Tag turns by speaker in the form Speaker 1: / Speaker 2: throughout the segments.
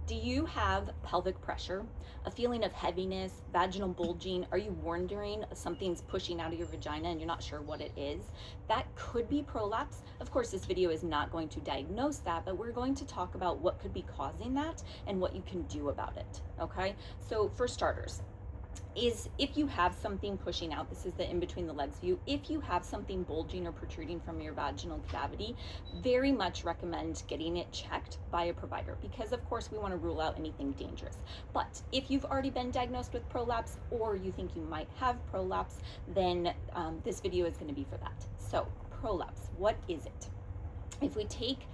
Speaker 1: Do you have pelvic pressure, a feeling of heaviness, vaginal bulging? Are you wondering something's pushing out of your vagina and you're not sure what it is? That could be prolapse. Of course, this video is not going to diagnose that, but we're going to talk about what could be causing that and what you can do about it, okay? So for starters, is if you have something pushing out, this is the in between the legs view, if you have something bulging or protruding from your vaginal cavity, very much recommend getting it checked by a provider, because of course we want to rule out anything dangerous. But if you've already been diagnosed with prolapse, or you think you might have prolapse, then this video is going to be for that. So prolapse, what is it? If we take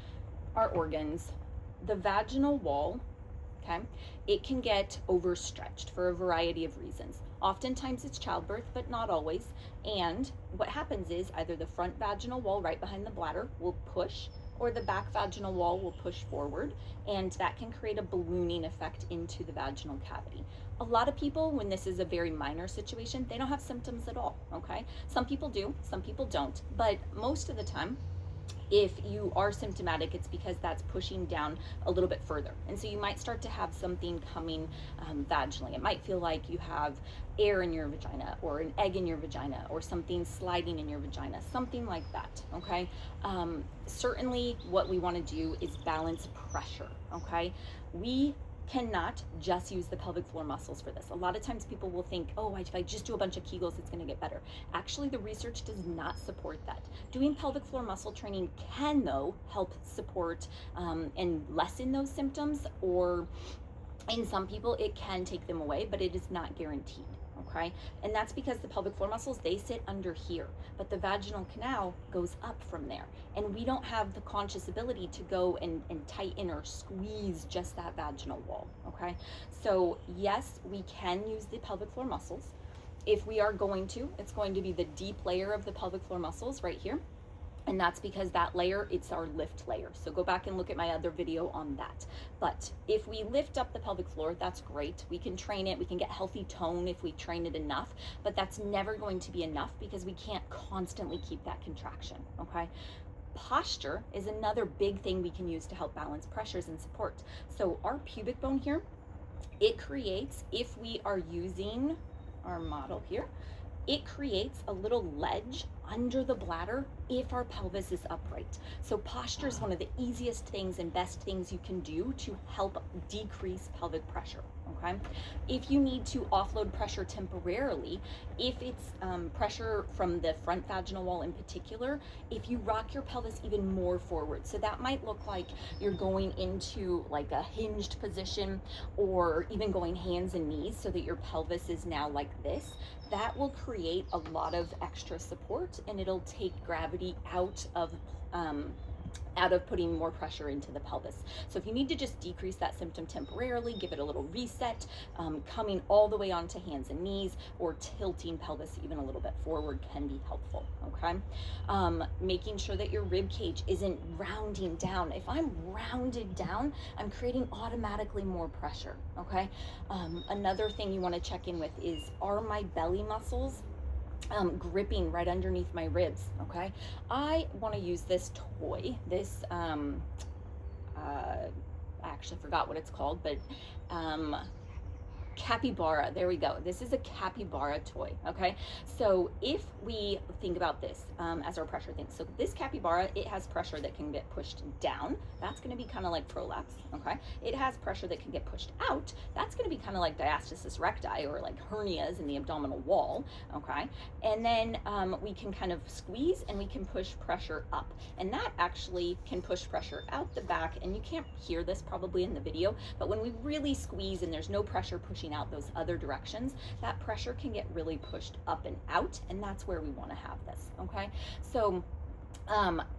Speaker 1: our organs, the vaginal wall, okay, it can get overstretched for a variety of reasons. Oftentimes it's childbirth, but not always. And what happens is either the front vaginal wall right behind the bladder will push, or the back vaginal wall will push forward, and that can create a ballooning effect into the vaginal cavity. A lot of people, when this is a very minor situation, they don't have symptoms at all, okay? Some people do, some people don't, but most of the time, if you are symptomatic, it's because that's pushing down a little bit further. And so you might start to have something coming vaginally. It might feel like you have air in your vagina, or an egg in your vagina, or something sliding in your vagina, something like that, okay? Certainly what we want to do is balance pressure, okay? We cannot just use the pelvic floor muscles for this. A lot of times people will think, oh, if I just do a bunch of kegels, it's going to get better. Actually, the research does not support that. Doing pelvic floor muscle training can, though, help support and lessen those symptoms, or in some people it can take them away, but it is not guaranteed. Okay, and that's because the pelvic floor muscles, they sit under here, but the vaginal canal goes up from there, and we don't have the conscious ability to go and tighten or squeeze just that vaginal wall. Okay, so yes, we can use the pelvic floor muscles. If we are going to, it's going to be the deep layer of the pelvic floor muscles right here. And that's because that layer, it's our lift layer. So go back and look at my other video on that. But if we lift up the pelvic floor, that's great. We can train it, we can get healthy tone if we train it enough, but that's never going to be enough because we can't constantly keep that contraction, okay? Posture is another big thing we can use to help balance pressures and support. So our pubic bone here, it creates, if we are using our model here, it creates a little ledge under the bladder if our pelvis is upright. So posture is one of the easiest things and best things you can do to help decrease pelvic pressure, okay? If you need to offload pressure temporarily, if it's pressure from the front vaginal wall in particular, if you rock your pelvis even more forward, so that might look like you're going into like a hinged position, or even going hands and knees so that your pelvis is now like this, that will create a lot of extra support, and it'll take gravity out of putting more pressure into the pelvis. So if you need to just decrease that symptom temporarily, give it a little reset, coming all the way onto hands and knees, or tilting pelvis even a little bit forward can be helpful, okay? Making sure that your rib cage isn't rounding down. If I'm rounded down, I'm creating automatically more pressure, okay? Another thing you want to check in with is, are my belly muscles gripping right underneath my ribs, okay? I want to use this toy, this, I actually forgot what it's called, but Capybara, there we go. This is a Capybara toy, okay? So if we think about this as our pressure thing, so this Capybara, it has pressure that can get pushed down. That's gonna be kind of like prolapse, okay? It has pressure that can get pushed out. That's gonna be kind of like diastasis recti, or like hernias in the abdominal wall, okay? And then we can kind of squeeze and we can push pressure up. And that actually can push pressure out the back, and you can't hear this probably in the video, but when we really squeeze and there's no pressure pushing out those other directions, that pressure can get really pushed up and out, and that's where we want to have this, okay? So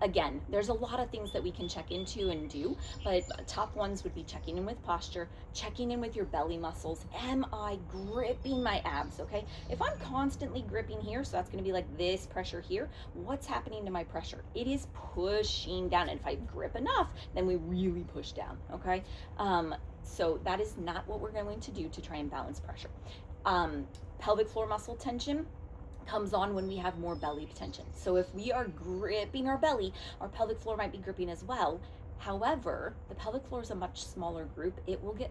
Speaker 1: again, there's a lot of things that we can check into and do, but top ones would be checking in with posture, checking in with your belly muscles. Am I gripping my abs, okay? If I'm constantly gripping here, so that's gonna be like this pressure here, what's happening to my pressure? It is pushing down, and if I grip enough, then we really push down, okay? So that is not what we're going to do to try and balance pressure. Pelvic floor muscle tension comes on when we have more belly tension. So if we are gripping our belly, our pelvic floor might be gripping as well. However, the pelvic floor is a much smaller group. It will get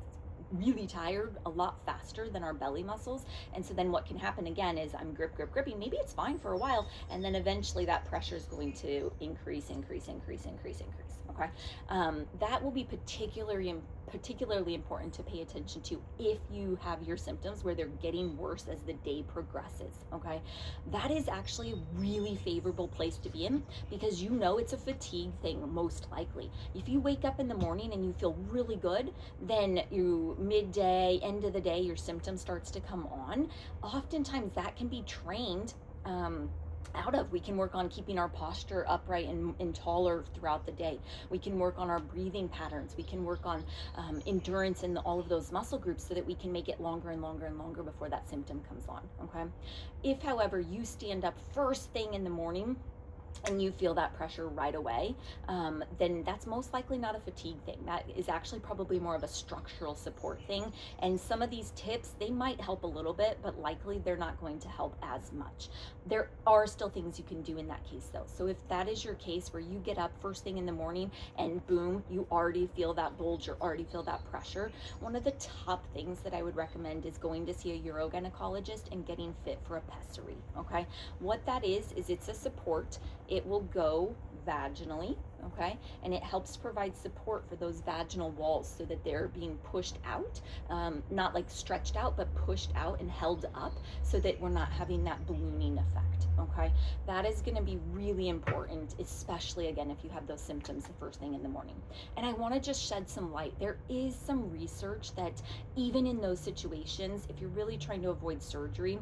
Speaker 1: really tired a lot faster than our belly muscles. And so then what can happen again is I'm gripping. Maybe it's fine for a while, and then eventually that pressure is going to increase. Okay. That will be particularly important to pay attention to if you have your symptoms where they're getting worse as the day progresses. Okay. That is actually a really favorable place to be in, because you know it's a fatigue thing most likely. If you wake up in the morning and you feel really good, then you midday, end of the day, your symptom starts to come on. Oftentimes that can be trained out of. We can work on keeping our posture upright and taller throughout the day. We can work on our breathing patterns. We can work on endurance in all of those muscle groups so that we can make it longer and longer before that symptom comes on. Okay. If, however, you stand up first thing in the morning and you feel that pressure right away, then that's most likely not a fatigue thing. That is actually probably more of a structural support thing. And some of these tips, they might help a little bit, but likely they're not going to help as much. There are still things you can do in that case though. So if that is your case where you get up first thing in the morning and boom, you already feel that bulge or already feel that pressure, one of the top things that I would recommend is going to see a urogynecologist and getting fit for a pessary. Okay. What that is it's a support. It will go vaginally, okay, and it helps provide support for those vaginal walls so that they're being pushed out, not like stretched out, but pushed out and held up so that we're not having that ballooning effect. Okay, that is going to be really important, especially again if you have those symptoms the first thing in the morning. And I want to just shed some light. There is some research that even in those situations, if you're really trying to avoid surgery,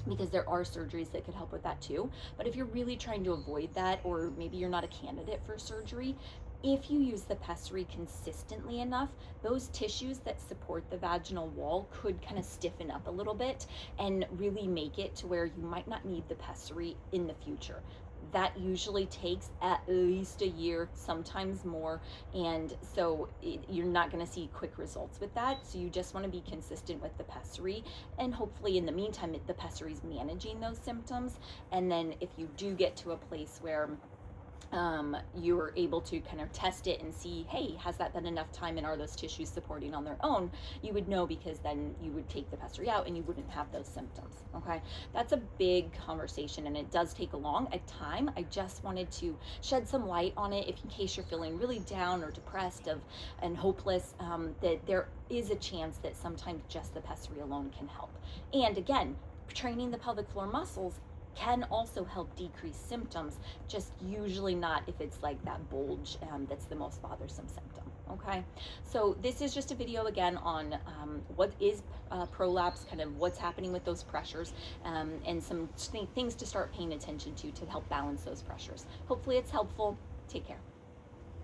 Speaker 1: because there are surgeries that could help with that too. But if you're really trying to avoid that, or maybe you're not a candidate for surgery, if you use the pessary consistently enough, those tissues that support the vaginal wall could kind of stiffen up a little bit and really make it to where you might not need the pessary in the future. That usually takes at least a year, sometimes more. And so you're not going to see quick results with that. So you just want to be consistent with the pessary. And hopefully in the meantime, the pessary is managing those symptoms. And then if you do get to a place where you're able to kind of test it and see, hey, has that been enough time and are those tissues supporting on their own, you would know, because then you would take the pessary out and you wouldn't have those symptoms. Okay, that's a big conversation and it does take a long time. I just wanted to shed some light on it, if in case you're feeling really down or depressed and hopeless, that there is a chance that sometimes just the pessary alone can help. And again, training the pelvic floor muscles can also help decrease symptoms, just usually not if it's like that bulge that's the most bothersome symptom. Okay, so this is just a video again on what is prolapse, kind of what's happening with those pressures, and some things to start paying attention to help balance those pressures. Hopefully it's helpful. Take care.